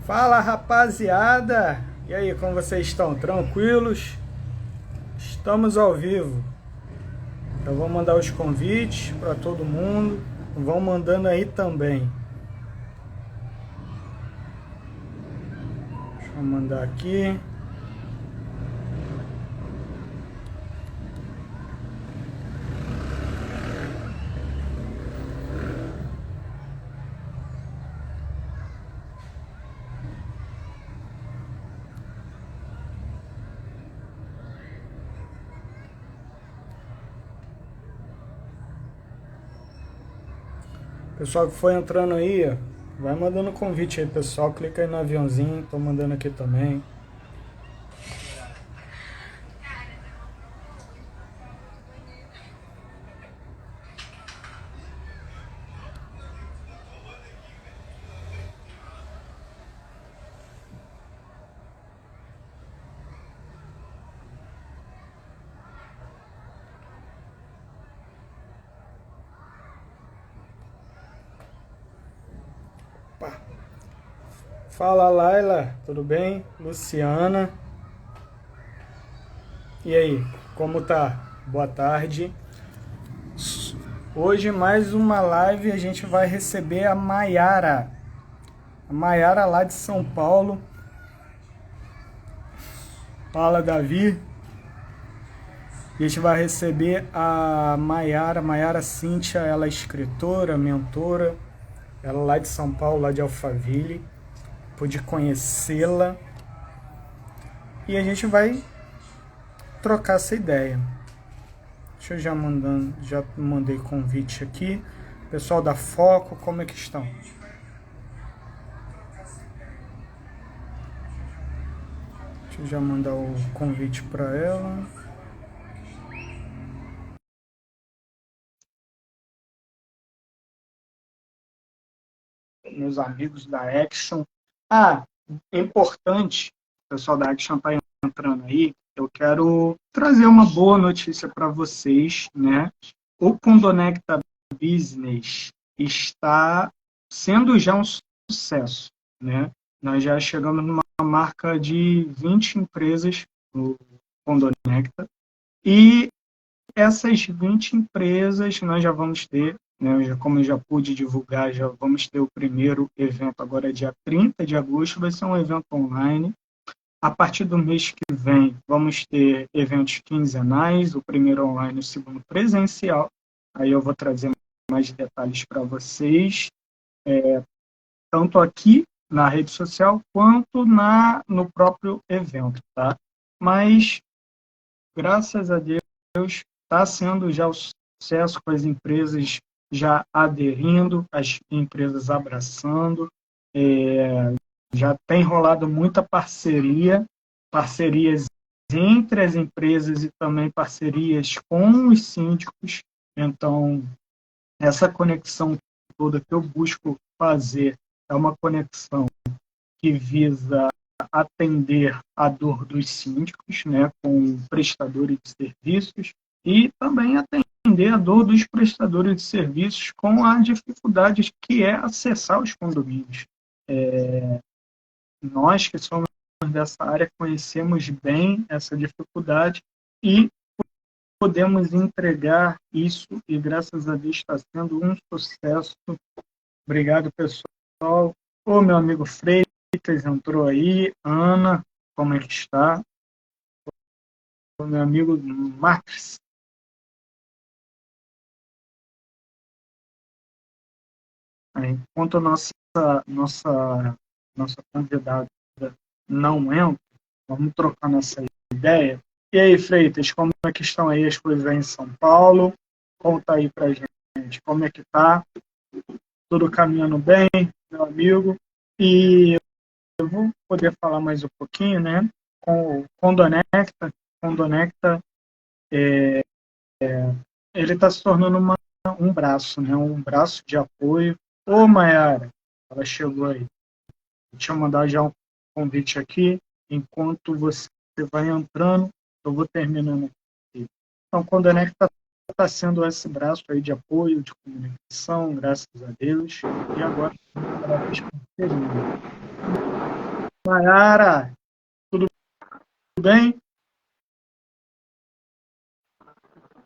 Fala, rapaziada! E aí, como vocês estão? Tranquilos? Estamos ao vivo. Eu vou mandar os convites para todo mundo. Vão mandando aí também. Deixa eu mandar aqui. Pessoal que foi entrando aí, ó, vai mandando convite aí, pessoal. Clica aí no aviãozinho. Tô mandando aqui também. Opa. Fala, Laila. Tudo bem? Luciana. E aí, como tá? Boa tarde. Hoje mais uma live, a gente vai receber a Maiara. A Maiara lá de São Paulo. Fala, Davi. E a gente vai receber a Maiara Cíntia, ela é escritora, mentora. Ela lá de São Paulo, lá de Alphaville. Pude conhecê-la. E a gente vai trocar essa ideia. Deixa eu já mandei convite aqui. Pessoal da Foco, como é que estão? Deixa eu já mandar o convite para ela. Meus amigos da Action. Importante, o pessoal da Action está entrando aí. Eu quero trazer uma boa notícia para vocês, né? O Conecta Business está sendo já um sucesso, né? Nós já chegamos numa marca de 20 empresas no Conecta e essas 20 empresas nós já vamos ter, né, como eu já pude divulgar, já vamos ter o primeiro evento agora dia 30 de agosto, vai ser um evento online. A partir do mês que vem, vamos ter eventos quinzenais, o primeiro online, o segundo presencial. Aí eu vou trazer mais detalhes para vocês, tanto aqui na rede social, quanto no próprio evento, tá? Mas, graças a Deus, está sendo já o sucesso com as empresas já aderindo, as empresas abraçando, já tem rolado muita parcerias entre as empresas e também parcerias com os síndicos. Então, essa conexão toda que eu busco fazer é uma conexão que visa atender a dor dos síndicos, né, com prestadores de serviços, e também atender a dor dos prestadores de serviços com a dificuldade que é acessar os condomínios. Nós que somos dessa área conhecemos bem essa dificuldade e podemos entregar isso, e graças a Deus está sendo um sucesso. Obrigado, pessoal. O meu amigo Freitas entrou aí. Ana, como é que está? O meu amigo Marcos. Enquanto a nossa convidada não entra, vamos trocar nossa ideia. E aí, Freitas, como é que estão aí as coisas aí em São Paulo? Conta aí pra gente, como é que tá? Tudo caminhando bem, meu amigo? E eu vou poder falar mais um pouquinho, né? Com o Condonecta, ele está se tornando um braço, né? Um braço de apoio. Ô, Mayara, ela chegou aí. Deixa eu mandar já um convite aqui. Enquanto você vai entrando, eu vou terminando aqui. Então, o Condonecta está sendo esse braço aí de apoio, de comunicação, graças a Deus. E agora, para as parcerias. Mayara, tudo bem?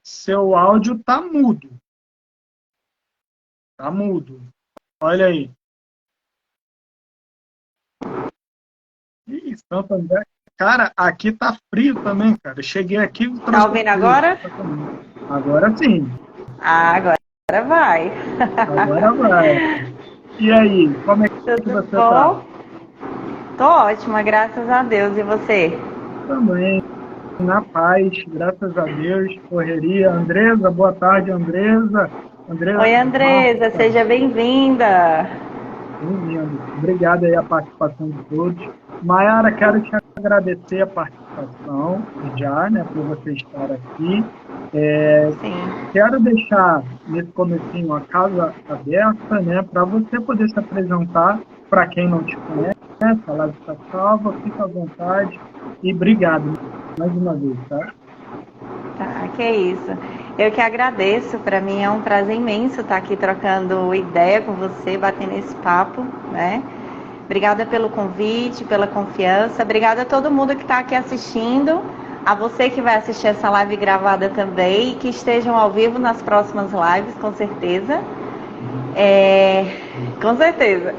Seu áudio tá mudo. Tá mudo. Olha aí. Ih, Santo André. Cara, aqui tá frio também, cara. Eu cheguei aqui e Tá trouxe ouvindo frio. agora? Agora sim. Ah, agora vai. Agora vai. E aí, como é que Tudo você tá? bom? Tô ótima, graças a Deus. E você? Também, na paz, graças a Deus. Correria. Andresa, boa tarde, Andresa. Andresa Oi, Andresa, Marta, seja bem-vinda. bem-vindo. Obrigado aí a participação de todos. Mayara, quero te agradecer a participação já, né, por você estar aqui. Sim, Quero deixar nesse comecinho a casa aberta, né, para você poder se apresentar para quem não te conhece, a live está salva, fica à vontade e obrigado mais uma vez, tá? tá, que isso. Eu que agradeço, para mim é um prazer imenso estar aqui trocando ideia com você, batendo esse papo, né? Obrigada pelo convite, pela confiança. Obrigada a todo mundo que está aqui assistindo. A você que vai assistir essa live gravada também e que estejam ao vivo nas próximas lives, com certeza. Com certeza.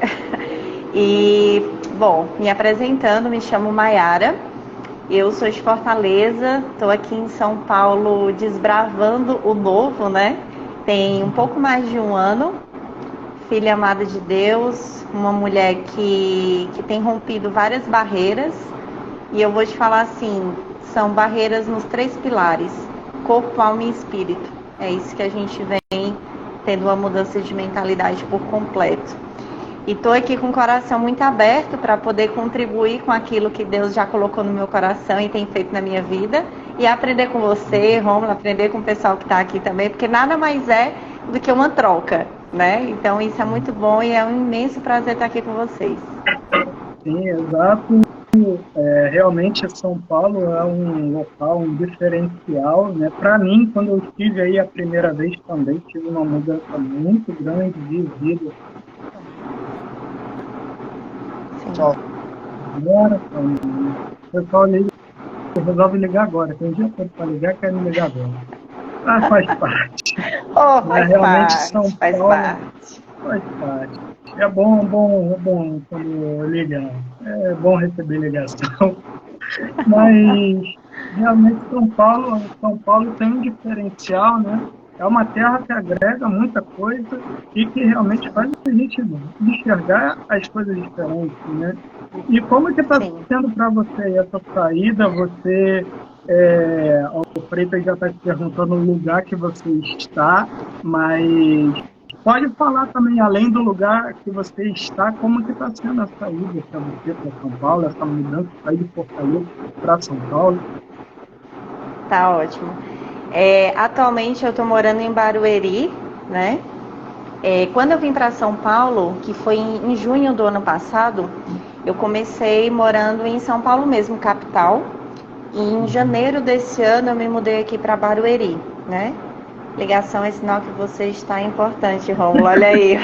E, bom, me apresentando, me chamo Mayara. Eu sou de Fortaleza, estou aqui em São Paulo desbravando o novo, né? Tem um pouco mais de um ano. Filha amada de Deus, uma mulher que tem rompido várias barreiras. E eu vou te falar assim, são barreiras nos 3 pilares: corpo, alma e espírito. É isso que a gente vem tendo uma mudança de mentalidade por completo. E estou aqui com o coração muito aberto para poder contribuir com aquilo que Deus já colocou no meu coração e tem feito na minha vida. E aprender com você, Rômulo, aprender com o pessoal que está aqui também, porque nada mais é do que uma troca, né? Então isso é muito bom e é um imenso prazer estar aqui com vocês. Sim, exato. Realmente São Paulo é um local, um diferencial, né? Para mim, quando eu estive aí a primeira vez também, tive uma mudança muito grande de vida. Só Sim. agora, o pessoal resolve ligar agora. Tem um dia todo para ligar, quer me ligar agora. Ah, faz parte. Oh, Mas realmente São faz Paulo parte. faz parte. É bom quando liga. É bom receber ligação. Mas realmente São Paulo tem um diferencial, né? É uma terra que agrega muita coisa e que realmente faz a gente enxergar as coisas diferentes, né? E como que está Sim. sendo para você aí essa saída? O Freitas já está te perguntando o lugar que você está, mas pode falar também, além do lugar que você está, como que está sendo a saída para você, para São Paulo, essa mudança, sair de Fortaleza para São Paulo? Tá ótimo. Atualmente eu estou morando em Barueri, né? Quando eu vim para São Paulo, que foi em junho do ano passado, eu comecei morando em São Paulo mesmo, capital. E em janeiro desse ano eu me mudei aqui para Barueri, né? Ligação é sinal que você está importante, Rômulo. Olha aí.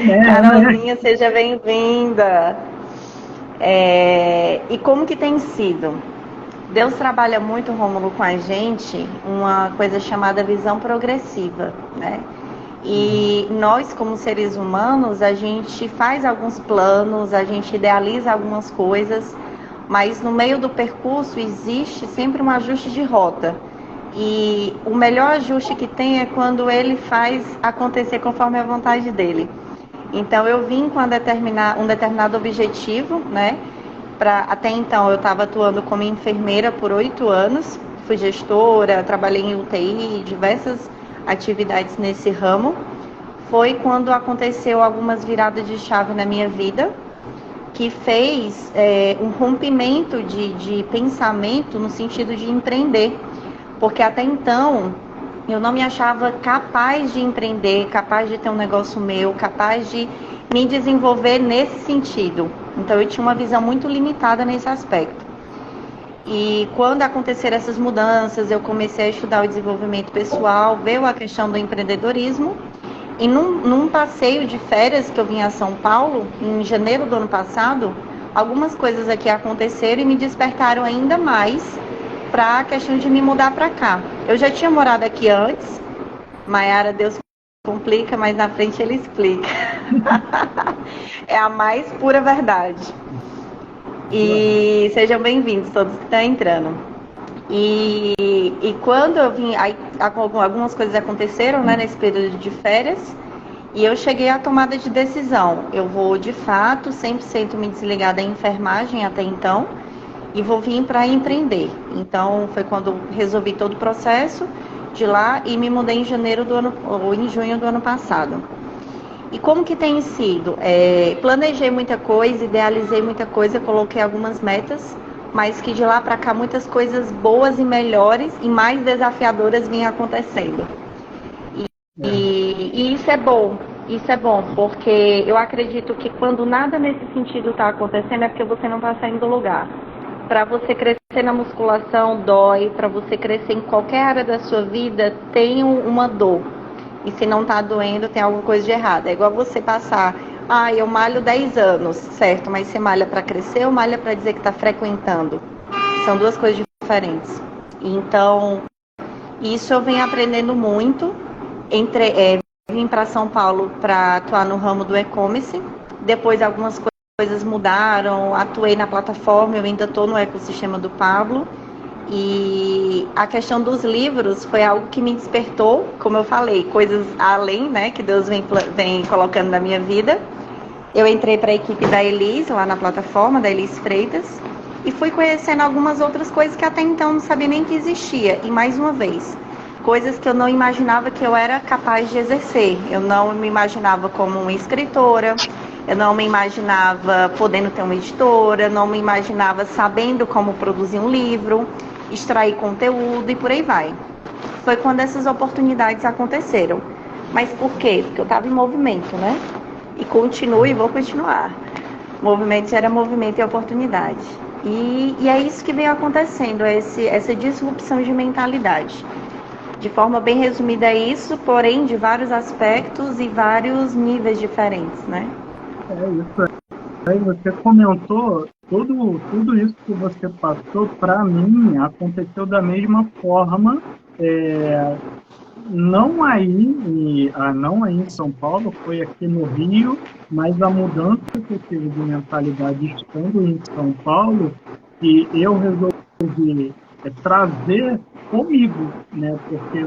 É, Carolzinha, seja bem-vinda. E como que tem sido? Deus trabalha muito, Rômulo, com a gente uma coisa chamada visão progressiva, né? E nós, como seres humanos, a gente faz alguns planos, a gente idealiza algumas coisas, mas no meio do percurso existe sempre um ajuste de rota. E o melhor ajuste que tem é quando ele faz acontecer conforme a vontade dele. Então eu vim com um determinado objetivo, né? Até então eu estava atuando como enfermeira por 8 anos, fui gestora, trabalhei em UTI, diversas atividades nesse ramo. Foi quando aconteceu algumas viradas de chave na minha vida, que fez um rompimento de pensamento no sentido de empreender. Porque até então eu não me achava capaz de empreender, capaz de ter um negócio meu, capaz de me desenvolver nesse sentido. Então eu tinha uma visão muito limitada nesse aspecto. E quando aconteceram essas mudanças, eu comecei a estudar o desenvolvimento pessoal, veio a questão do empreendedorismo E num passeio de férias que eu vim a São Paulo, em janeiro do ano passado, algumas coisas aqui aconteceram e me despertaram ainda mais para a questão de me mudar para cá. Eu já tinha morado aqui antes, Maiara, Deus complica, mas na frente ele explica. É a mais pura verdade. E sejam bem-vindos todos que estão entrando. E quando eu vim, aí, algumas coisas aconteceram, né, nesse período de férias, e eu cheguei à tomada de decisão. Eu vou, de fato, 100% me desligar da enfermagem até então, e vou vir para empreender. Então, foi quando resolvi todo o processo de lá e me mudei em junho do ano passado. E como que tem sido? Planejei muita coisa, idealizei muita coisa, coloquei algumas metas, mas que de lá para cá muitas coisas boas e melhores e mais desafiadoras vinham acontecendo. E isso é bom, porque eu acredito que quando nada nesse sentido está acontecendo é porque você não está saindo do lugar. Para você crescer na musculação dói, para você crescer em qualquer área da sua vida tem uma dor. E se não está doendo, tem alguma coisa de errado. É igual você passar, eu malho 10 anos, certo, mas você malha para crescer ou malha para dizer que está frequentando? São duas coisas diferentes. Então, isso eu venho aprendendo muito. Vim para São Paulo para atuar no ramo do e-commerce. Depois algumas coisas mudaram, atuei na plataforma, eu ainda estou no ecossistema do Pablo. E a questão dos livros foi algo que me despertou, como eu falei, coisas além, né, que Deus vem colocando na minha vida. Eu entrei para a equipe da Elis, lá na plataforma, da Elis Freitas, e fui conhecendo algumas outras coisas que até então não sabia nem que existia. E mais uma vez, coisas que eu não imaginava que eu era capaz de exercer. Eu não me imaginava como uma escritora, eu não me imaginava podendo ter uma editora, não me imaginava sabendo como produzir um livro, extrair conteúdo e por aí vai. Foi quando essas oportunidades aconteceram. Mas por quê? Porque eu estava em movimento, né? E continuo e vou continuar. Movimento gera movimento e oportunidade. E é isso que vem acontecendo, essa disrupção de mentalidade. De forma bem resumida é isso, porém de vários aspectos e vários níveis diferentes, né? Isso. Aí você comentou, tudo isso que você passou, para mim, aconteceu da mesma forma, não não aí em São Paulo, foi aqui no Rio, mas a mudança que eu tive de mentalidade estando em São Paulo, que eu resolvi trazer comigo, né? Porque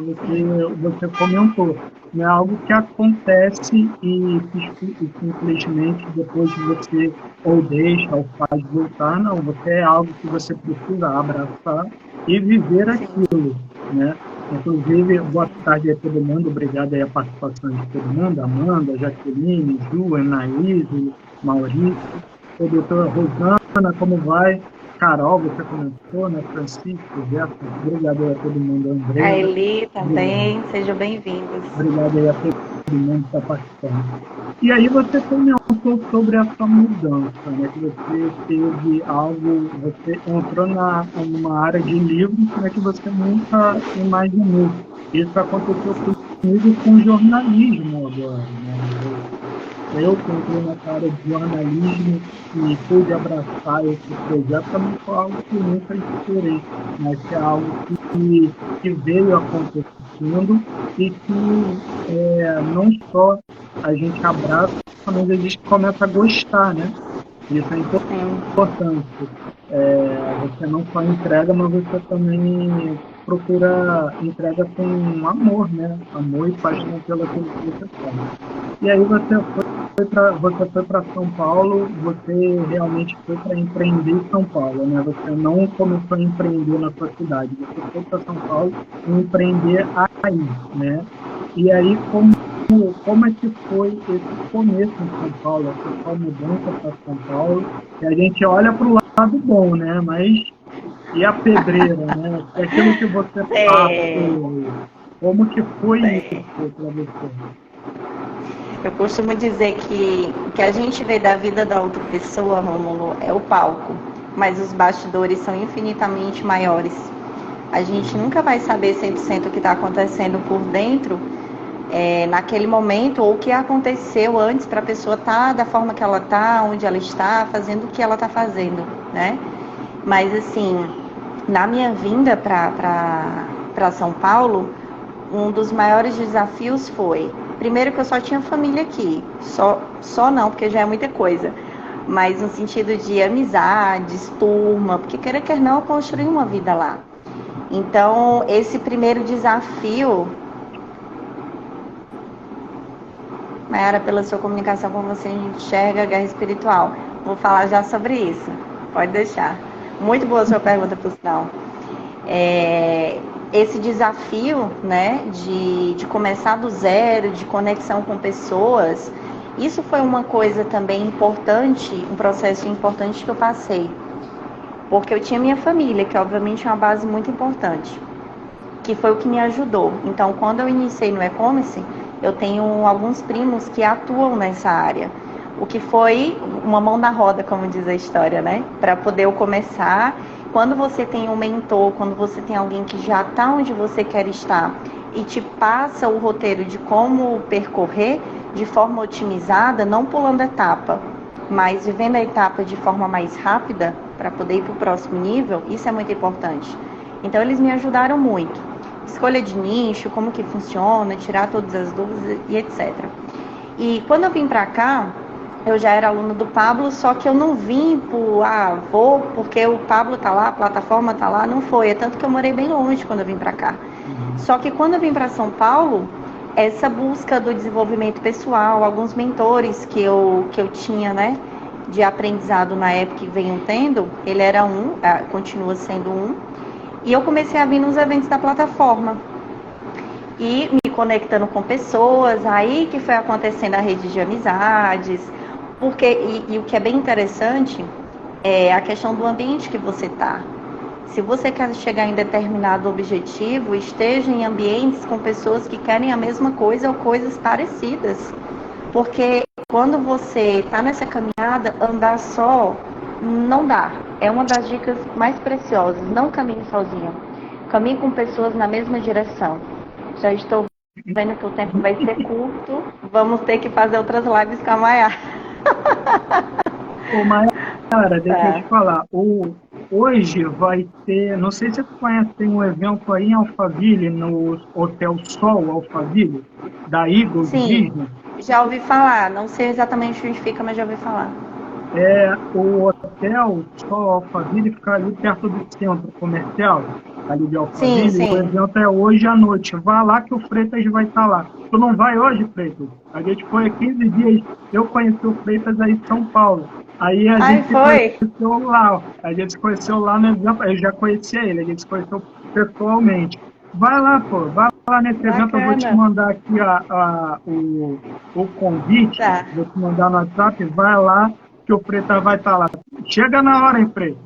você comentou, não é algo que acontece e simplesmente depois você ou deixa ou faz voltar, não. Você é algo que você precisa abraçar e viver aquilo, né? Inclusive, boa tarde a todo mundo, obrigado aí a participação de todo mundo, Amanda, Jaqueline, Ju, Anaíse, Maurício, o doutor Rosana, como vai? Carol, você comentou, né? Francisco, Jefferson, obrigado a todo mundo, André. A Eli também, sejam bem-vindos. Obrigado aí a todo mundo que está participando. E aí você comentou sobre essa mudança, né? Que você teve algo, você entrou numa área de livros, né, que você nunca imaginou. Isso aconteceu comigo com jornalismo agora, né? Eu que entrei nessa área de jornalismo e pude abraçar esse projeto, também foi algo que eu nunca esperei, mas que é algo que veio acontecendo e que não só a gente abraça, mas a gente começa a gostar, né? Isso é importante. Você não só entrega, mas você também procura entrega com amor, né? Amor e paixão pela coisa que você faz. E aí você foi para São Paulo, você realmente foi para empreender em São Paulo, né? Você não começou a empreender na sua cidade, você foi para São Paulo e empreender aí, né? E aí como é que foi esse começo em São Paulo, essa sua mudança para São Paulo? E a gente olha para o lado bom, né? Mas e a pedreira, né? Aquilo que você passou, como que foi isso para você? Eu costumo dizer que o que a gente vê da vida da outra pessoa, Rômulo, é o palco, mas os bastidores são infinitamente maiores. A gente nunca vai saber 100% o que está acontecendo por dentro, naquele momento, ou o que aconteceu antes para a pessoa estar da forma que ela está, onde ela está, fazendo o que ela está fazendo, né? Mas, assim, na minha vinda para São Paulo, um dos maiores desafios foi, primeiro que eu só tinha família aqui, só não, porque já é muita coisa, mas no sentido de amizades, turma, porque quer não, eu construí uma vida lá. Então, esse primeiro desafio, Mayara, pela sua comunicação, como você enxerga a guerra espiritual. Vou falar já sobre isso. Pode deixar. Muito boa a sua pergunta, por sinal. Esse desafio, né, de começar do zero, de conexão com pessoas, isso foi uma coisa também importante, um processo importante que eu passei. Porque eu tinha minha família, que obviamente é uma base muito importante, que foi o que me ajudou. Então, quando eu iniciei no e-commerce, eu tenho alguns primos que atuam nessa área, o que foi uma mão na roda, como diz a história, né? Para poder eu começar. Quando você tem um mentor, quando você tem alguém que já está onde você quer estar e te passa o roteiro de como percorrer de forma otimizada, não pulando etapa, mas vivendo a etapa de forma mais rápida para poder ir para o próximo nível, isso é muito importante. Então, eles me ajudaram muito. Escolha de nicho, como que funciona, tirar todas as dúvidas e etc. E quando eu vim para cá, eu já era aluna do Pablo, só que eu não vim vou porque o Pablo tá lá, a plataforma tá lá, não foi. É tanto que eu morei bem longe quando eu vim para cá. Só que quando eu vim para São Paulo, essa busca do desenvolvimento pessoal, alguns mentores que eu tinha, né, de aprendizado na época que venham tendo, ele era continua sendo um. E eu comecei a vir nos eventos da plataforma e me conectando com pessoas, aí que foi acontecendo a rede de amizades, porque, e o que é bem interessante é a questão do ambiente que você está. Se você quer chegar em determinado objetivo, esteja em ambientes com pessoas que querem a mesma coisa ou coisas parecidas. Porque quando você está nessa caminhada, andar só não dá. É uma das dicas mais preciosas. Não caminhe sozinho. Caminhe com pessoas na mesma direção. Já estou vendo que o tempo vai ser curto. Vamos ter que fazer outras lives com a Mayara. Ô, Mayara, deixa eu te falar. Hoje vai ter, não sei se você conhece, tem um evento aí em Alphaville, no Hotel Sol Alphaville, da Eagles Business. Já ouvi falar. Não sei exatamente onde fica, mas já ouvi falar. O Hotel Sol Alphaville fica ali perto do centro comercial, ali de Alphaville. Sim. O evento é hoje à noite. Vá lá que o Freitas vai estar lá. Tu não vai hoje, Freitas? A gente foi há 15 dias. Eu conheci o Freitas aí em São Paulo. Aí a gente conheceu lá. A gente se conheceu lá no evento. Eu já conhecia ele, a gente se conheceu pessoalmente. Vai lá, pô. Vai lá nesse evento. Eu vou te mandar aqui o convite. Tá. Vou te mandar no WhatsApp. Vai lá que o Freitas vai estar lá. Chega na hora, hein, Freitas?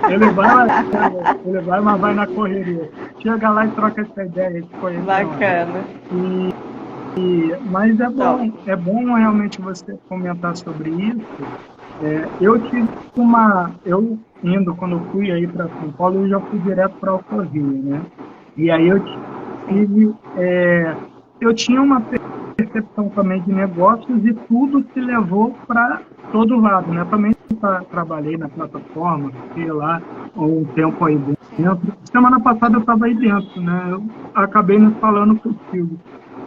Ele vai, mas vai na correria. Chega lá e troca essa ideia. Bacana. Mas é bom realmente você comentar sobre isso. Eu tive quando eu fui aí para São Paulo, eu já fui direto para Alphaville, né? E aí eu tinha uma percepção também de negócios e tudo se levou para todo lado, né? Também trabalhei na plataforma, fiquei lá um tempo aí dentro. Semana passada eu estava aí dentro, né? Eu acabei não falando contigo,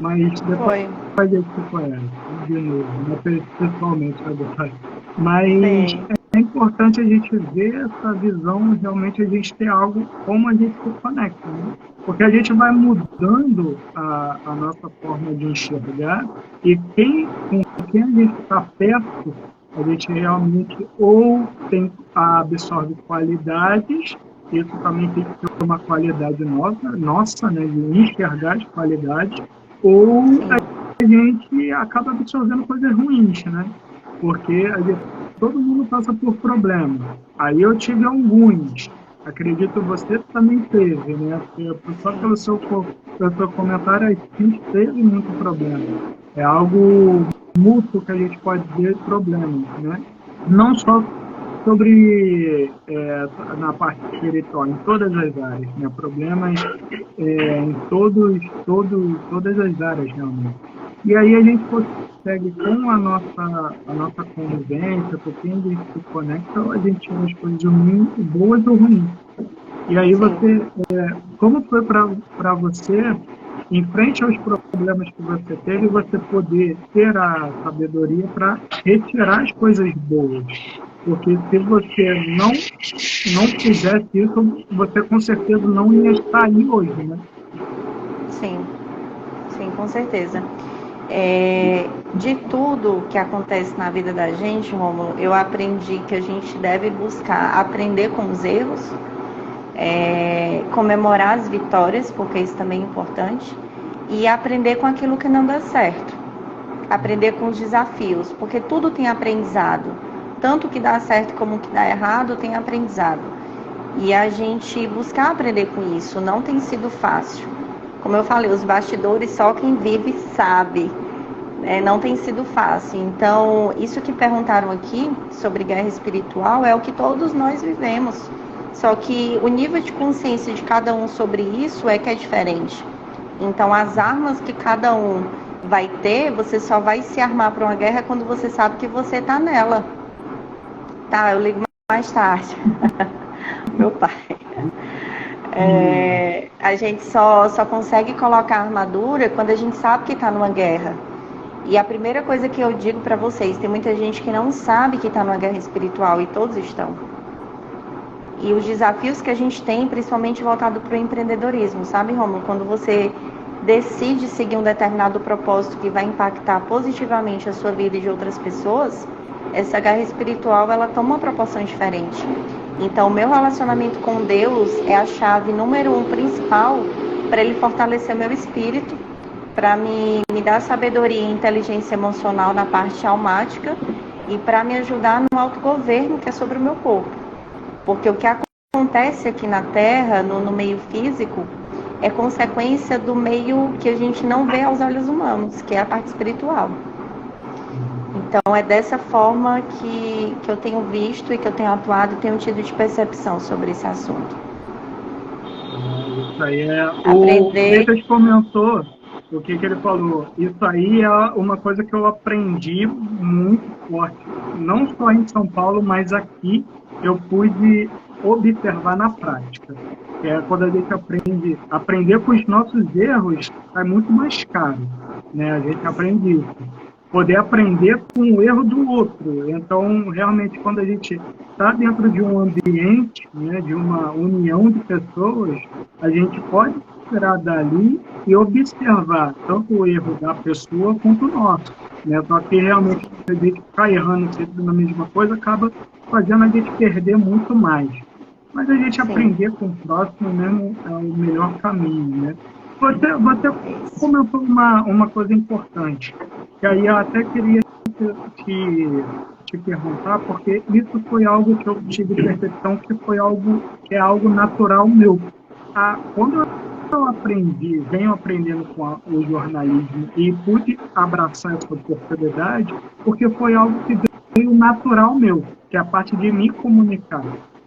mas depois a gente se conhece de novo, né? Pessoalmente agora. Mas é importante a gente ver essa visão, realmente a gente ter algo como a gente se conecta, né? Porque a gente vai mudando a nossa forma de enxergar e com quem a gente está perto, a gente realmente ou absorve qualidades, isso também tem que ter uma qualidade nossa, né, de enxergar as qualidades, ou a gente acaba absorvendo coisas ruins, né? Porque todo mundo passa por problemas. Aí eu tive alguns. Acredito você também teve, né? Só pelo seu comentário, a gente teve muito problema. É algo mútuo que a gente pode ver problemas, né? Não só sobre na parte espiritual, em todas as áreas, né? Problemas em todas as áreas, realmente. E aí a gente consegue, com a nossa convivência, com quem a gente se conecta, a gente tira as coisas ruins, boas ou ruins. E aí você, como foi para você, em frente aos problemas que você teve, você poder ter a sabedoria para retirar as coisas boas? Porque se você não fizesse isso, você com certeza não ia estar aí hoje, né? Sim, sim, com certeza. De tudo que acontece na vida da gente, Rômulo, eu aprendi que a gente deve buscar aprender com os erros, comemorar as vitórias, porque isso também é importante, e aprender com aquilo que não dá certo. Aprender com os desafios, porque tudo tem aprendizado. Tanto o que dá certo como o que dá errado tem aprendizado. E a gente buscar aprender com isso não tem sido fácil. Como eu falei, os bastidores só quem vive sabe. Não tem sido fácil. Então, isso que perguntaram aqui sobre guerra espiritual é o que todos nós vivemos. Só que o nível de consciência de cada um sobre isso é que é diferente. Então, as armas que cada um vai ter, você só vai se armar para uma guerra quando você sabe que você está nela. Tá, eu ligo mais tarde. Meu pai. A gente só consegue colocar armadura quando a gente sabe que está numa guerra. E a primeira coisa que eu digo para vocês, tem muita gente que não sabe que está numa guerra espiritual e todos estão. E os desafios que a gente tem, principalmente voltado para o empreendedorismo, sabe, Rômulo? Quando você decide seguir um determinado propósito que vai impactar positivamente a sua vida e de outras pessoas, essa guerra espiritual, ela toma uma proporção diferente. Então, o meu relacionamento com Deus é a chave número 1 principal para Ele fortalecer meu espírito, para me dar sabedoria e inteligência emocional na parte almática e para me ajudar no autogoverno, que é sobre o meu corpo. Porque o que acontece aqui na Terra, no meio físico, é consequência do meio que a gente não vê aos olhos humanos, que é a parte espiritual. Então, é dessa forma que eu tenho visto e que eu tenho atuado e tenho tido de percepção sobre esse assunto. Isso aí o Freitas comentou o que ele falou. Isso aí é uma coisa que eu aprendi muito forte. Não só em São Paulo, mas aqui eu pude observar na prática. Quando a gente aprender com os nossos erros, é muito mais caro, né? A gente aprende isso. Poder aprender com o erro do outro. Então, realmente, quando a gente está dentro de um ambiente, né, de uma união de pessoas, a gente pode tirar dali e observar tanto o erro da pessoa quanto o nosso. Né? Só que, realmente, a gente ficar errando sempre na mesma coisa acaba fazendo a gente perder muito mais. Mas a gente aprender com o próximo mesmo é o melhor caminho, né? Você comentou uma coisa importante, que aí eu até queria te perguntar, porque isso foi algo que eu tive percepção que é algo natural meu. Quando eu venho aprendendo com o jornalismo e pude abraçar essa oportunidade, porque foi algo que veio natural meu, que é a parte de me comunicar.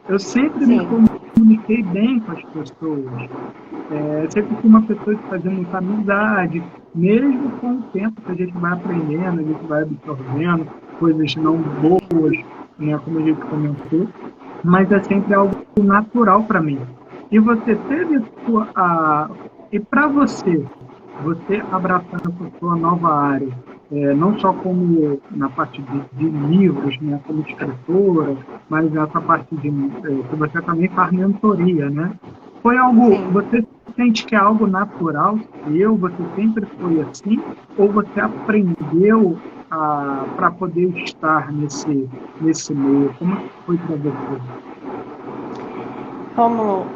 Eu sempre me comuniquei bem com as pessoas. Sempre fui uma pessoa de fazer muita amizade, mesmo com o tempo que a gente vai aprendendo, a gente vai absorvendo coisas não boas, né, como a gente comentou, mas é sempre algo natural para mim. E você teve e para você abraçando essa sua nova área, não só como na parte de livros, né, como escritora, mas essa parte que você também faz mentoria, né? Foi algo, você sente que é algo natural você sempre foi assim, ou você aprendeu para poder estar nesse meio? Como foi para você? Rômulo,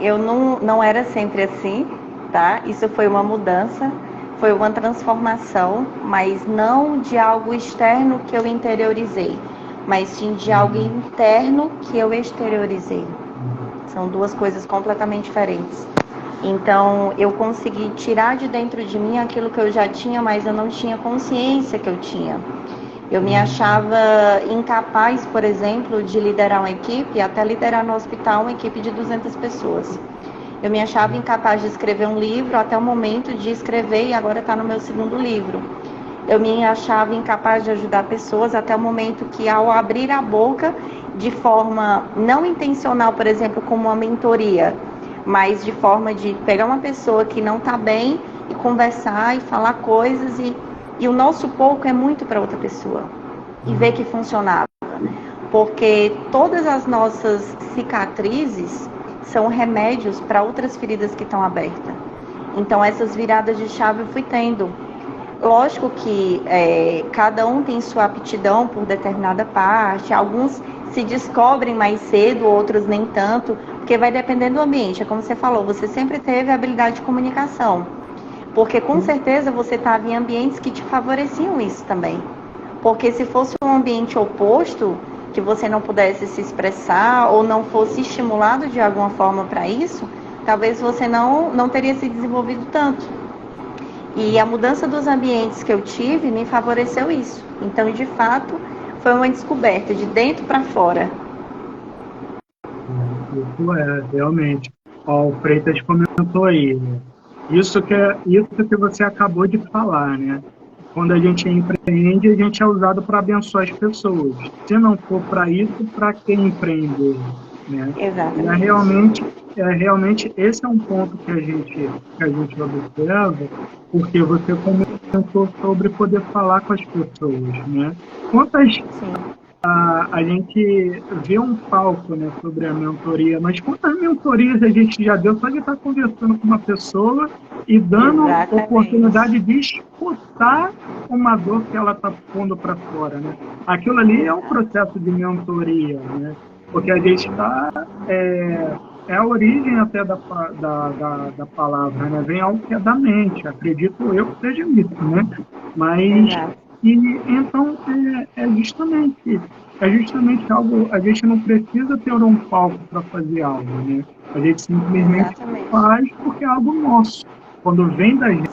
eu não era sempre assim, tá? Isso foi uma mudança, foi uma transformação, mas não de algo externo que eu interiorizei, mas sim de algo interno que eu exteriorizei. São duas coisas completamente diferentes. Então, eu consegui tirar de dentro de mim aquilo que eu já tinha, mas eu não tinha consciência que eu tinha. Eu me achava incapaz, por exemplo, de liderar uma equipe, até liderar no hospital uma equipe de 200 pessoas. Eu me achava incapaz de escrever um livro até o momento de escrever e agora está no meu segundo livro. Eu me achava incapaz de ajudar pessoas até o momento que, ao abrir a boca de forma não intencional, por exemplo, como uma mentoria, mas de forma de pegar uma pessoa que não está bem e conversar e falar coisas e o nosso pouco é muito para outra pessoa e ver que funcionava. Porque todas as nossas cicatrizes são remédios para outras feridas que estão abertas. Então essas viradas de chave eu fui tendo. Lógico que cada um tem sua aptidão por determinada parte, alguns se descobrem mais cedo, outros nem tanto, porque vai dependendo do ambiente. É como você falou, você sempre teve a habilidade de comunicação, porque com certeza você estava em ambientes que te favoreciam isso também. Porque se fosse um ambiente oposto, que você não pudesse se expressar ou não fosse estimulado de alguma forma para isso, talvez você não teria se desenvolvido tanto. E a mudança dos ambientes que eu tive me favoreceu isso. Então, de fato, foi uma descoberta de dentro para fora. Isso realmente. Ó, o Freitas comentou aí, né? Isso que você acabou de falar, né? Quando a gente empreende, a gente é usado para abençoar as pessoas. Se não for para isso, para quem empreender, né? Exatamente. Realmente esse é um ponto que a gente observa, porque você comentou sobre poder falar com as pessoas, né? Quantas a gente vê um palco, né, sobre a mentoria, mas quantas mentorias a gente já deu só de estar conversando com uma pessoa e dando oportunidade de escutar uma dor que ela está pondo para fora, né? Aquilo ali é um processo de mentoria, né? Porque a gente está é a origem até da palavra, né? Vem algo que é da mente, acredito eu que seja isso, né? Mas então é justamente algo, a gente não precisa ter um palco para fazer algo, né? A gente simplesmente faz porque é algo nosso, quando vem da gente.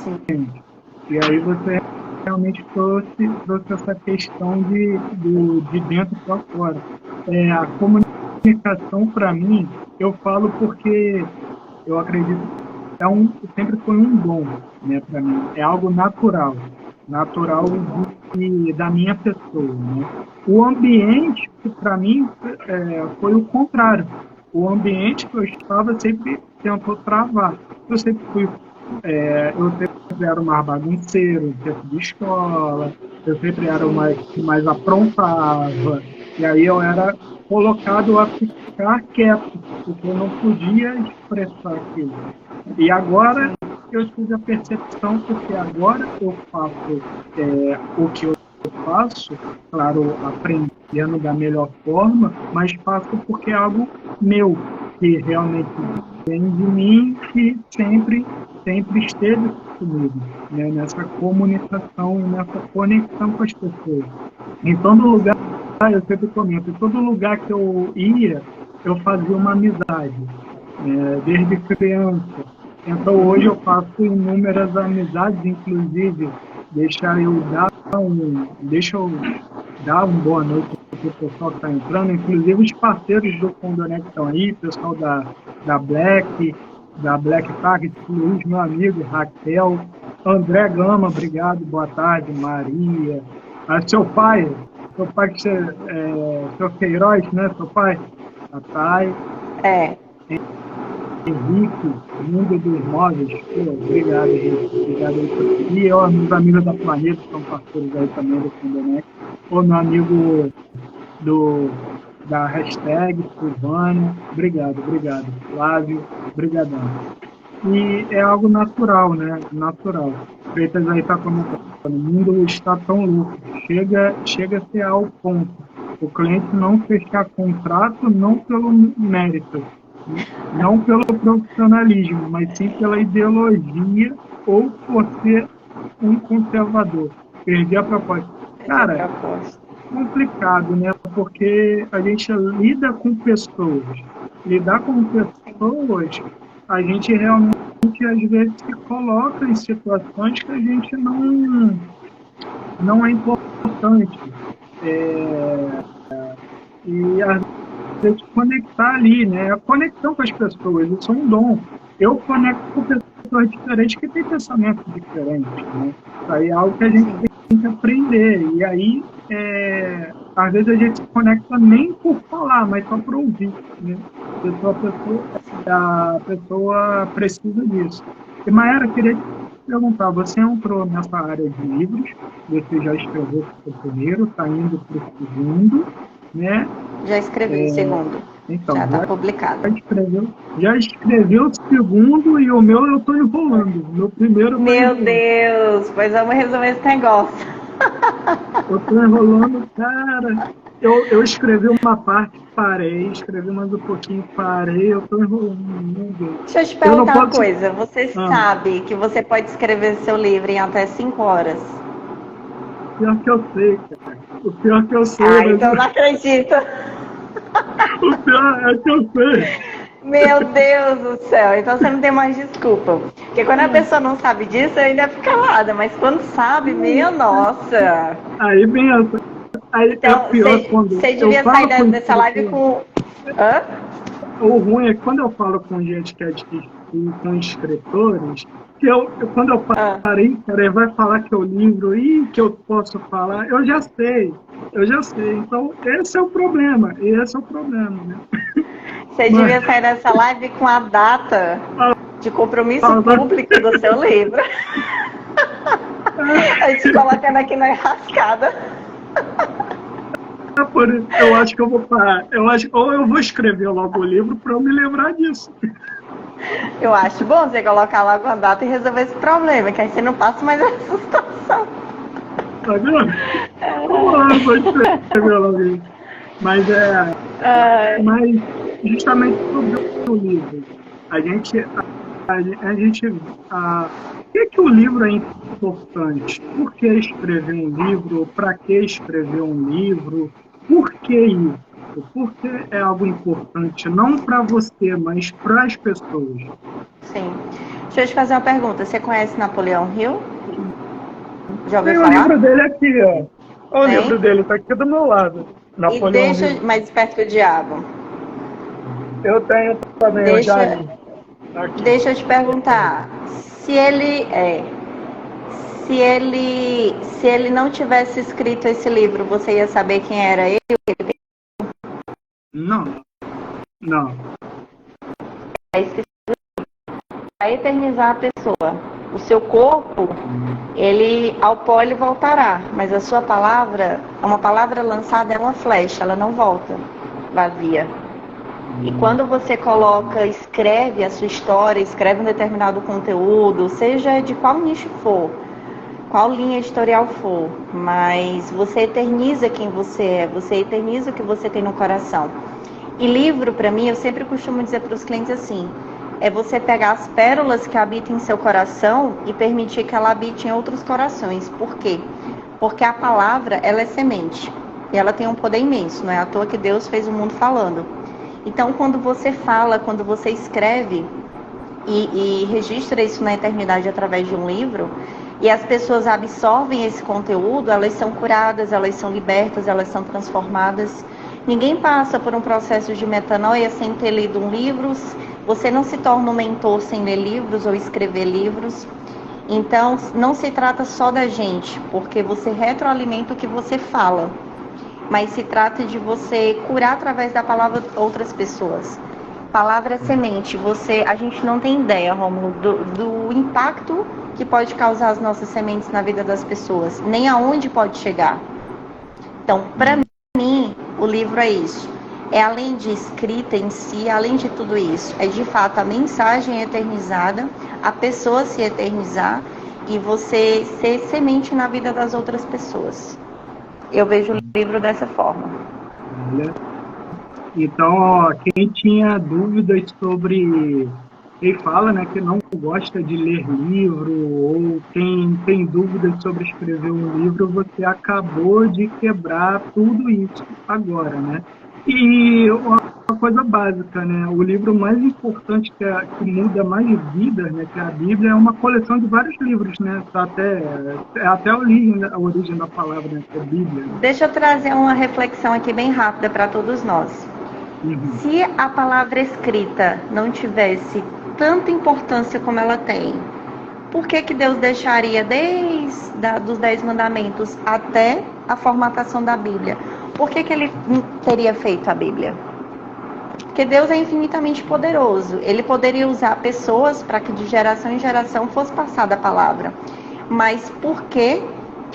E aí você realmente trouxe essa questão de dentro para fora. A comunicação, para mim, eu falo porque eu acredito que sempre foi um dom, né, para mim. É algo natural da minha pessoa, né? O ambiente, para mim, foi o contrário. O ambiente que eu estava sempre tentou travar. Eu sempre era o mais bagunceiro, dentro de escola, eu sempre era o que mais aprontava, e aí eu era colocado a ficar quieto, porque eu não podia expressar aquilo. E agora eu tive a percepção, porque agora eu faço o que eu faço, claro, aprendendo da melhor forma, mas faço porque é algo meu, que realmente vem de mim, que sempre esteve comigo, né? Nessa comunicação e nessa conexão com as pessoas. Em todo lugar, eu sempre comento, em todo lugar que eu ia, eu fazia uma amizade, desde criança. Então hoje eu faço inúmeras amizades, inclusive deixa eu dar uma boa noite para o pessoal que está entrando, inclusive os parceiros do Condonet que estão aí, pessoal da Black Target, Luiz, meu amigo, Raquel, André Gama, obrigado, boa tarde, Maria, seu pai que seu Queiroz, né, seu pai? Papai. Henrique, Mundo dos Móveis, obrigado, Henrique, obrigado aí. E meus amigos da Planeta, que são parceiros aí também do Condonet, meu amigo da hashtag, Silvânia, obrigado, Flávio, brigadão. E é algo natural, né? Natural. Freitas aí está comentando, o mundo está tão louco, chega a ser ao ponto. O cliente não fechar contrato não pelo mérito, não pelo profissionalismo, mas sim pela ideologia ou por ser um conservador. Perder a proposta. Cara, complicado, né? Porque a gente lida com pessoas. Lidar com pessoas, a gente realmente, às vezes, se coloca em situações que a gente não é importante. E às vezes conectar ali, né? A conexão com as pessoas, isso é um dom. Eu conecto com pessoas diferentes que têm pensamentos diferentes, né? Isso aí é algo que a gente Sim. tem que aprender. E aí, às vezes a gente se conecta nem por falar, mas só por ouvir, né? A pessoa precisa disso. E, Mayara, queria te perguntar, você entrou nessa área de livros, você já escreveu o primeiro, está indo para o segundo, né? Já escrevi o segundo. Já Então, está publicado. já escreveu o segundo e o meu eu estou enrolando. O meu primeiro eu estou Meu enrolando. Deus, pois vamos resolver esse negócio. Eu estou enrolando, cara. Eu escrevi uma parte, parei, escrevi mais um pouquinho, parei, eu estou enrolando, meu Deus. Deixa eu te Eu não perguntar uma posso. coisa. Você Ah, sabe que você pode escrever seu livro em até 5 horas? pior que eu sei, cara. O pior que eu sei, Ah, mas então eu não acredito. o pior é que eu sei. Meu Deus do céu. Então você não tem mais desculpa. Porque quando a pessoa não sabe disso, ainda fica calada. Mas quando sabe, minha nossa. Aí vem essa. Aí é Então pior quando você eu devia sair falo com dessa live escritor. com. Hã? O ruim é que quando eu falo com gente que é com escritores, que quando eu Hã? parei, cara, ele vai falar que é o livro e que eu posso falar, eu já sei. Então, esse é o problema, né? Você Mas, devia sair dessa live com a data de compromisso público do seu livro. A gente colocando aqui na enrascada. por isso, eu acho que eu vou parar. Ou eu vou escrever logo o livro para eu me lembrar disso. Eu acho bom você colocar logo a data e resolver esse problema, que aí você não passa mais essa situação. Tá vendo? Eu vou escrever logo isso. Mas mas justamente sobre o livro. A gente, a gente, por que o livro é importante? Por que escrever um livro? Para que escrever um livro? Por que isso? Porque é algo importante não para você, mas para as pessoas. Sim. Deixa eu te fazer uma pergunta. Você conhece Napoleão Hill? Já ouviu Tem o falar? livro dele aqui, ó. Olha o Tem? livro dele, está aqui do meu lado. E Napoleão deixa Hill. mais esperto que o diabo. Eu tenho também, eu já Deixa, li. Tá aqui. deixa eu te perguntar. Se ele é, se ele não tivesse escrito esse livro, você ia saber quem era ele? Não, não. É isso que vai eternizar a pessoa. O seu corpo, ele ao pó ele voltará, mas a sua palavra, uma palavra lançada é uma flecha, ela não volta vazia. E quando você coloca, escreve a sua história, escreve um determinado conteúdo, seja de qual nicho for, qual linha editorial for, mas você eterniza quem você é, você eterniza o que você tem no coração. E livro, para mim, eu sempre costumo dizer para os clientes assim, é você pegar as pérolas que habitam em seu coração e permitir que ela habite em outros corações. Por quê? Porque a palavra, ela é semente. E ela tem um poder imenso, não é à toa que Deus fez o mundo falando. Então, quando você fala, quando você escreve e registra isso na eternidade através de um livro, e as pessoas absorvem esse conteúdo, elas são curadas, elas são libertas, elas são transformadas. Ninguém passa por um processo de metanoia sem ter lido um livro. Você não se torna um mentor sem ler livros ou escrever livros. Então, não se trata só da gente, porque você retroalimenta o que você fala. Mas se trata de você curar através da palavra outras pessoas. Palavra é semente. A gente não tem ideia, Rômulo, do impacto que pode causar as nossas sementes na vida das pessoas, nem aonde pode chegar. Então, para mim, o livro é isso. É além de escrita em si, além de tudo isso, é de fato a mensagem eternizada, a pessoa se eternizar e você ser semente na vida das outras pessoas. Eu vejo o livro dessa forma. Então, ó, quem tinha dúvidas sobre. Quem fala, né, que não gosta de ler livro, ou quem tem dúvidas sobre escrever um livro, você acabou de quebrar tudo isso agora, né? E uma coisa básica, né? O livro mais importante que muda mais vidas, né? Que é a Bíblia, é uma coleção de vários livros, né? Tá até a origem da palavra, né? Que é Bíblia, né? Deixa eu trazer uma reflexão aqui bem rápida para todos nós. Uhum. Se a palavra escrita não tivesse tanta importância como ela tem, por que Deus deixaria dos 10 mandamentos até a formatação da Bíblia? Por que ele teria feito a Bíblia? Porque Deus é infinitamente poderoso. Ele poderia usar pessoas para que de geração em geração fosse passada a palavra. Mas por que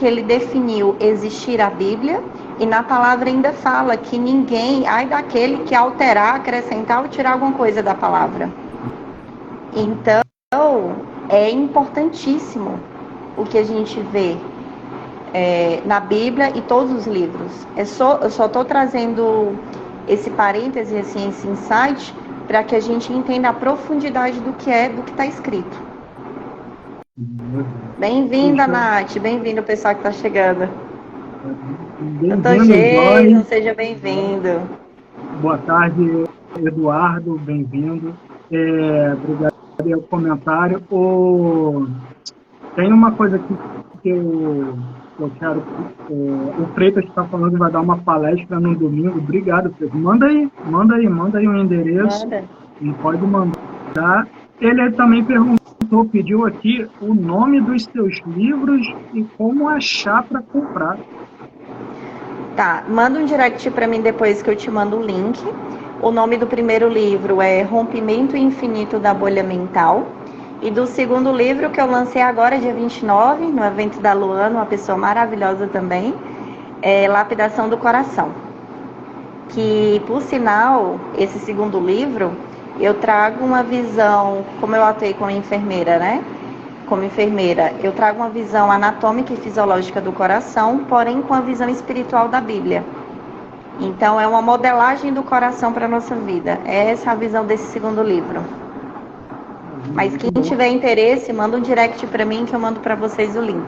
ele definiu existir a Bíblia? E na palavra ainda fala que ninguém, ai daquele que alterar, acrescentar ou tirar alguma coisa da palavra. Então, é importantíssimo o que a gente vê na Bíblia e todos os livros. Eu só estou trazendo esse parêntese, assim, esse insight, para que a gente entenda a profundidade do que está escrito. Bem-vinda, Nath. Bem-vindo, o pessoal que está chegando. Doutor Jason, seja bem-vindo. Boa tarde, Eduardo, bem-vindo. Obrigado pelo comentário. Tem uma coisa aqui que eu quero. O Freitas está falando que vai dar uma palestra no domingo. Obrigado, Freitas. Manda aí um endereço. E pode mandar. Ele também pediu aqui o nome dos seus livros e como achar para comprar. Tá, manda um direct para mim depois que eu te mando o link. O nome do primeiro livro é Rompimento Infinito da Bolha Mental. E do segundo livro, que eu lancei agora, dia 29, no evento da Luana, uma pessoa maravilhosa também, é Lapidação do Coração. Que, por sinal, esse segundo livro, eu trago uma visão, como eu atuei como enfermeira, né? Como enfermeira, eu trago uma visão anatômica e fisiológica do coração, porém com a visão espiritual da Bíblia. Então, é uma modelagem do coração para a nossa vida. É essa a visão desse segundo livro. Mas quem tiver interesse, manda um direct para mim que eu mando para vocês o link.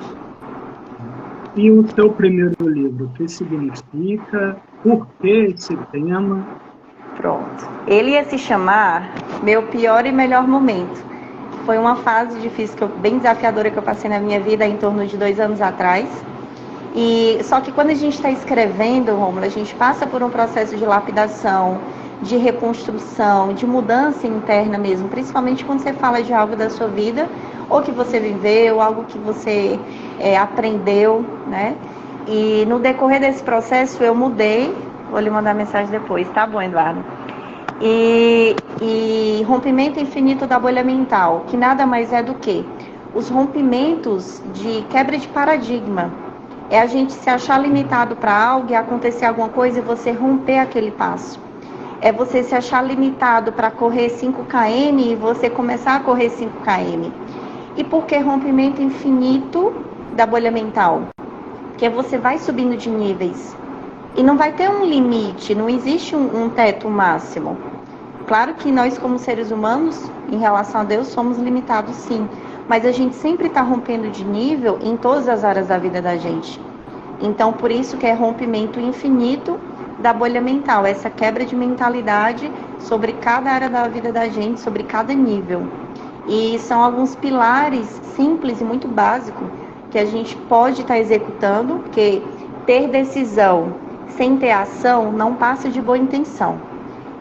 E o seu primeiro livro, o que significa? Por que esse tema? Pronto. Ele ia se chamar Meu Pior e Melhor Momento. Foi uma fase difícil, bem desafiadora que eu passei na minha vida em torno de 2 anos atrás. E só que quando a gente está escrevendo, Rômulo, a gente passa por um processo de lapidação, de reconstrução, de mudança interna mesmo, principalmente quando você fala de algo da sua vida, ou que você viveu, algo que você aprendeu, né? E no decorrer desse processo eu mudei, vou lhe mandar mensagem depois, tá bom, Eduardo? E rompimento infinito da bolha mental, que nada mais é do que os rompimentos de quebra de paradigma. É a gente se achar limitado para algo e acontecer alguma coisa e você romper aquele passo. É você se achar limitado para correr 5 km e você começar a correr 5 km. E por que rompimento infinito da bolha mental? Porque você vai subindo de níveis. E não vai ter um limite, não existe um teto máximo. Claro que nós, como seres humanos, em relação a Deus, somos limitados sim. Mas a gente sempre está rompendo de nível em todas as áreas da vida da gente. Então, por isso que é rompimento infinito da bolha mental, essa quebra de mentalidade sobre cada área da vida da gente, sobre cada nível. E são alguns pilares simples e muito básicos que a gente pode estar executando, porque ter decisão sem ter ação não passa de boa intenção.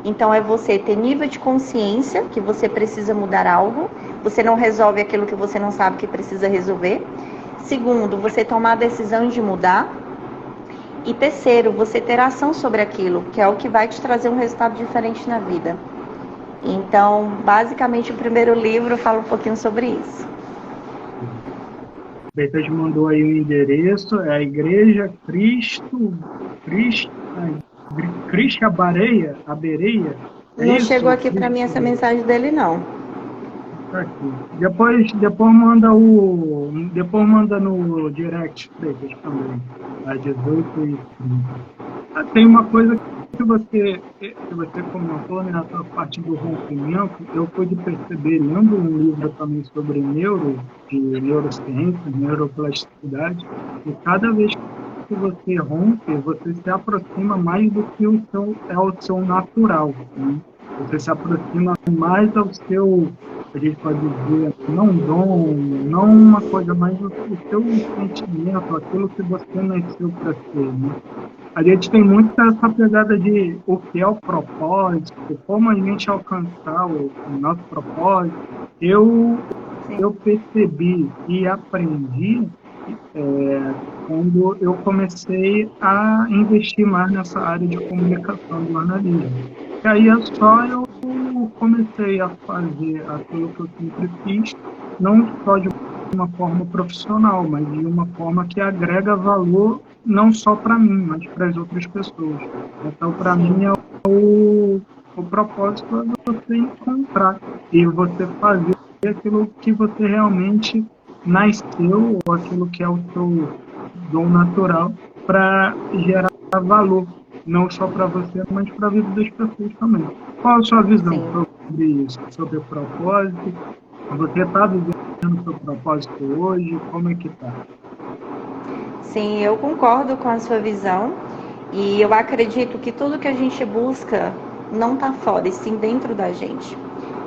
Então, é você ter nível de consciência que você precisa mudar algo, você não resolve aquilo que você não sabe que precisa resolver. Segundo, você tomar a decisão de mudar. E terceiro, você ter ação sobre aquilo, que é o que vai te trazer um resultado diferente na vida. Então, basicamente, o primeiro livro fala um pouquinho sobre isso. Freitas mandou aí o endereço, é a Igreja Cristo Abereia. Não chegou aqui para mim essa mensagem dele, não. Tá aqui. Depois manda no direct, Freitas, também. Às 18h30. Tem uma coisa que você comentou, né, nessa parte do rompimento, eu pude perceber, lendo um livro também sobre neurociência, neuroplasticidade, e cada vez que você rompe, você se aproxima mais do que o seu natural, né? Você se aproxima mais ao seu, a gente pode dizer, não dom, não uma coisa, mas o seu sentimento, aquilo que você nasceu para ser, né? A gente tem muito essa pegada de o que é o propósito, como a gente alcançar o nosso propósito. Eu, Sim. eu percebi e aprendi quando eu comecei a investir mais nessa área de comunicação e jornalismo. E aí é só eu comecei a fazer aquilo que eu sempre fiz, não só de uma forma profissional, mas de uma forma que agrega valor não só para mim, mas para as outras pessoas. Então, para mim, Sim. o propósito é você encontrar e você fazer aquilo que você realmente nasceu, ou aquilo que é o seu dom natural, para gerar valor, não só para você, mas para a vida das pessoas também. Qual a sua visão Sim. sobre isso, sobre o propósito? Você está vivendo o seu propósito hoje? Como é que está? Sim, eu concordo com a sua visão e eu acredito que tudo que a gente busca não está fora, e sim dentro da gente.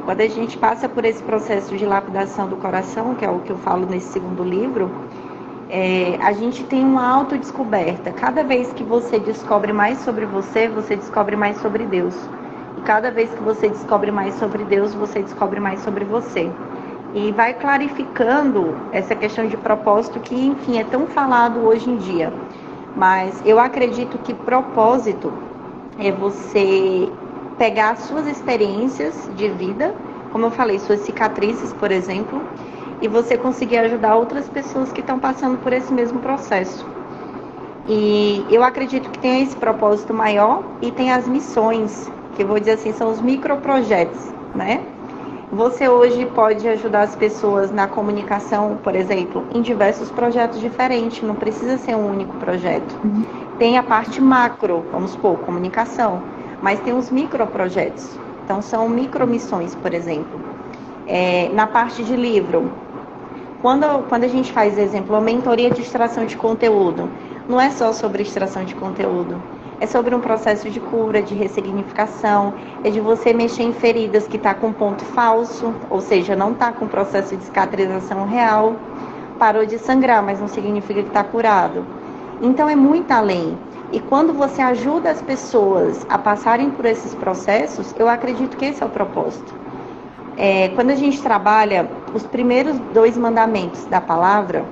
Quando a gente passa por esse processo de lapidação do coração, que é o que eu falo nesse segundo livro, a gente tem uma autodescoberta. Cada vez que você descobre mais sobre você, você descobre mais sobre Deus. E cada vez que você descobre mais sobre Deus, você descobre mais sobre você. E vai clarificando essa questão de propósito que, enfim, é tão falado hoje em dia. Mas eu acredito que propósito é você pegar as suas experiências de vida, como eu falei, suas cicatrizes, por exemplo, e você conseguir ajudar outras pessoas que estão passando por esse mesmo processo. E eu acredito que tem esse propósito maior e tem as missões, que eu vou dizer assim, são os microprojetos, né? Você hoje pode ajudar as pessoas na comunicação, por exemplo, em diversos projetos diferentes, não precisa ser um único projeto. Tem a parte macro, vamos supor, comunicação, mas tem os microprojetos. Então, são micromissões, por exemplo. Na parte de livro, quando a gente faz, exemplo, a mentoria de extração de conteúdo, não é só sobre extração de conteúdo, é sobre um processo de cura, de ressignificação, é de você mexer em feridas que está com ponto falso, ou seja, não está com processo de cicatrização real, parou de sangrar, mas não significa que está curado. Então é muito além. E quando você ajuda as pessoas a passarem por esses processos, eu acredito que esse é o propósito. Quando a gente trabalha os primeiros 2 mandamentos da palavra,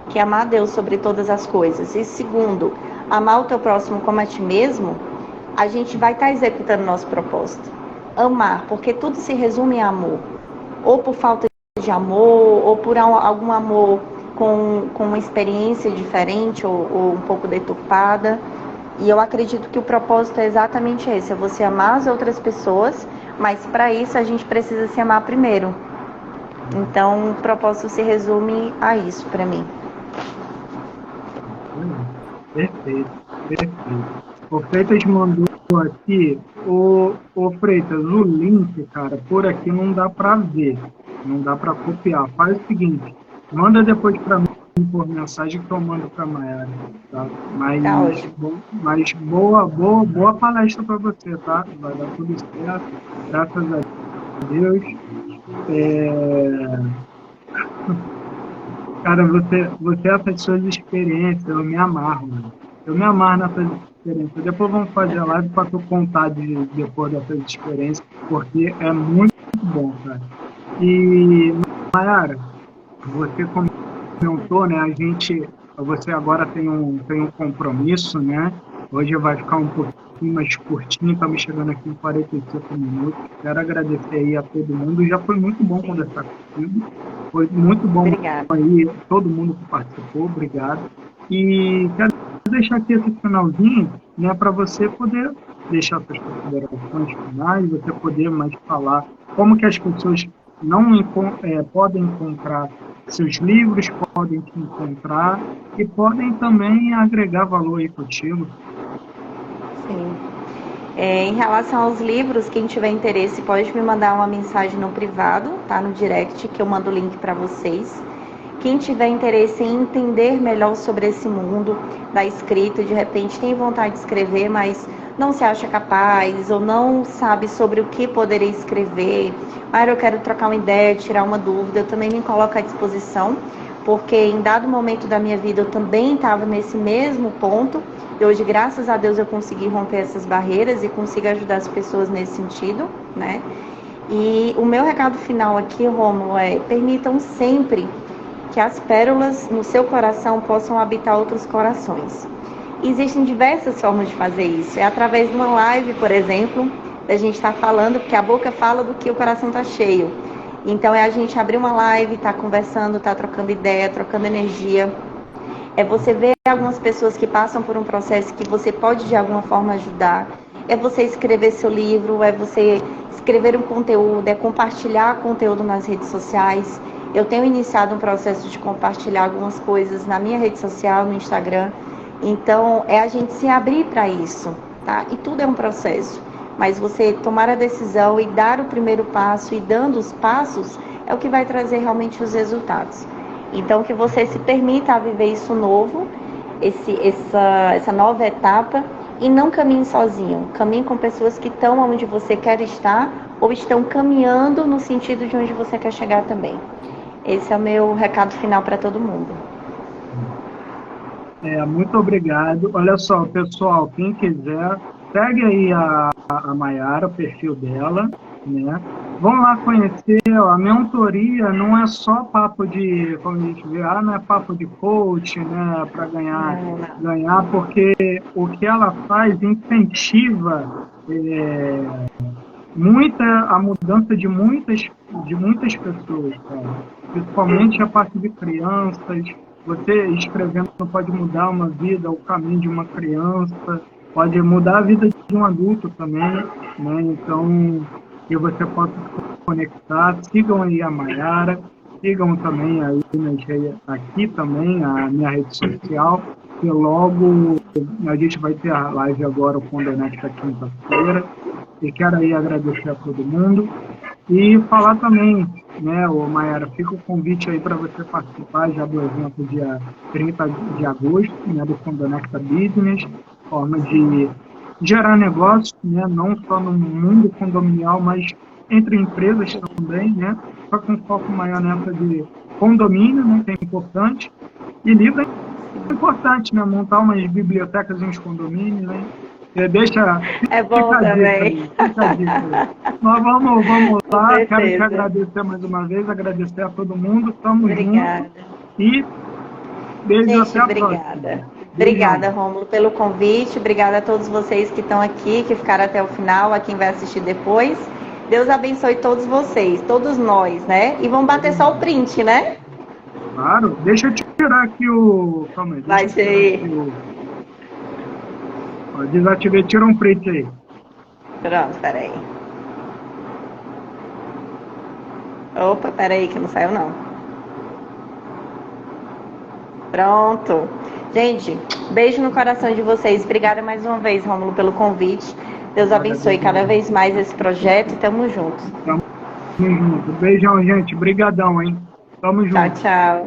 que é amar a Deus sobre todas as coisas, e segundo, amar o teu próximo como a ti mesmo, a gente vai estar executando nosso propósito. Amar, porque tudo se resume em amor. Ou por falta de amor, ou por algum amor com uma experiência diferente ou um pouco deturpada. E eu acredito que o propósito é exatamente esse, é você amar as outras pessoas, mas para isso a gente precisa se amar primeiro. Então, o propósito se resume a isso para mim. Perfeito, perfeito. O Freitas mandou aqui, o Freitas, o link, cara, por aqui não dá para ver, não dá para copiar. Faz o seguinte, manda depois para mim por mensagem que eu mando para a Mayara, tá? Tá ótimo. Mas boa palestra para você, tá? Vai dar tudo certo, graças a Deus. Cara, você essas suas experiências, eu me amarro, mano. Eu me amarro nessas experiências. Depois vamos fazer a live para tu contar depois dessas experiências, porque é muito bom, cara. E, Mayara, você comentou, né? Você agora tem um compromisso, né? Hoje vai ficar um pouquinho mais curtinho, estamos chegando aqui em 45 minutos. Quero agradecer aí a todo mundo. Já foi muito bom Sim. conversar contigo. Foi muito bom Obrigada. aí, todo mundo que participou, obrigado. E quero deixar aqui esse finalzinho, né, para você poder deixar suas considerações finais, você poder mais falar como que as pessoas podem encontrar seus livros, podem te encontrar e podem também agregar valor aí contigo. Sim. Em relação aos livros, quem tiver interesse pode me mandar uma mensagem no privado, tá? No direct, que eu mando o link para vocês. Quem tiver interesse em entender melhor sobre esse mundo da escrita, de repente tem vontade de escrever, mas não se acha capaz ou não sabe sobre o que poderia escrever, mas eu quero trocar uma ideia, tirar uma dúvida, eu também me coloco à disposição, porque em dado momento da minha vida eu também estava nesse mesmo ponto, e hoje, graças a Deus, eu consegui romper essas barreiras e consigo ajudar as pessoas nesse sentido, né? E o meu recado final aqui, Rômulo, permitam sempre que as pérolas no seu coração possam habitar outros corações. Existem diversas formas de fazer isso. É através de uma live, por exemplo, a gente está falando, porque a boca fala do que o coração está cheio. Então, é a gente abrir uma live, tá conversando, tá trocando ideia, trocando energia. É você ver algumas pessoas que passam por um processo que você pode, de alguma forma, ajudar. É você escrever seu livro, é você escrever um conteúdo, é compartilhar conteúdo nas redes sociais. Eu tenho iniciado um processo de compartilhar algumas coisas na minha rede social, no Instagram. Então, é a gente se abrir para isso, tá? E tudo é um processo. Mas você tomar a decisão e dar o primeiro passo e dando os passos é o que vai trazer realmente os resultados. Então, que você se permita a viver isso novo, essa nova etapa, e não caminhe sozinho. Caminhe com pessoas que estão onde você quer estar ou estão caminhando no sentido de onde você quer chegar também. Esse é o meu recado final para todo mundo. Muito obrigado. Olha só, pessoal, quem quiser, segue aí a Mayara, o perfil dela, né? Vão lá conhecer, a mentoria não é só papo de, como a gente vê, não é papo de coach, né, para ganhar, porque o que ela faz incentiva a mudança de muitas pessoas, cara. Principalmente a parte de crianças. Você escrevendo pode mudar uma vida, o caminho de uma criança, pode mudar a vida de um adulto também, né? Então, que você possa se conectar. Sigam aí a Mayara, sigam também aí aqui também a minha rede social, que logo a gente vai ter a live agora com o Donete da quinta-feira. E quero aí agradecer a todo mundo e falar também, né, Mayara, fica o convite aí para você participar já do evento dia 30 de agosto, né, do Condonecta Business, forma de gerar negócios, né, não só no mundo condominial, mas entre empresas também, né, só com foco maior nessa de condomínio, né, que é importante, e livro é importante, né, montar umas bibliotecas nos condomínios, né. É bom também. Nós vamos lá. Quero te agradecer mais uma vez, agradecer a todo mundo. Tamo junto. E beijo, até a próxima. Obrigada, Rômulo, pelo convite. Obrigada a todos vocês que estão aqui, que ficaram até o final, a quem vai assistir depois. Deus abençoe todos vocês, todos nós, né? E vamos bater só o print, né? Claro. Deixa eu tirar aqui o... Calma aí. Vai ser. Desativei, tira um print aí. Pronto, peraí. Opa, peraí, que não saiu não. Pronto. Gente, beijo no coração de vocês. Obrigada mais uma vez, Rômulo, pelo convite. Deus abençoe cada vez mais esse projeto e tamo juntos. Tamo junto. Beijão, gente. Brigadão, hein? Tamo junto. Tchau, tchau.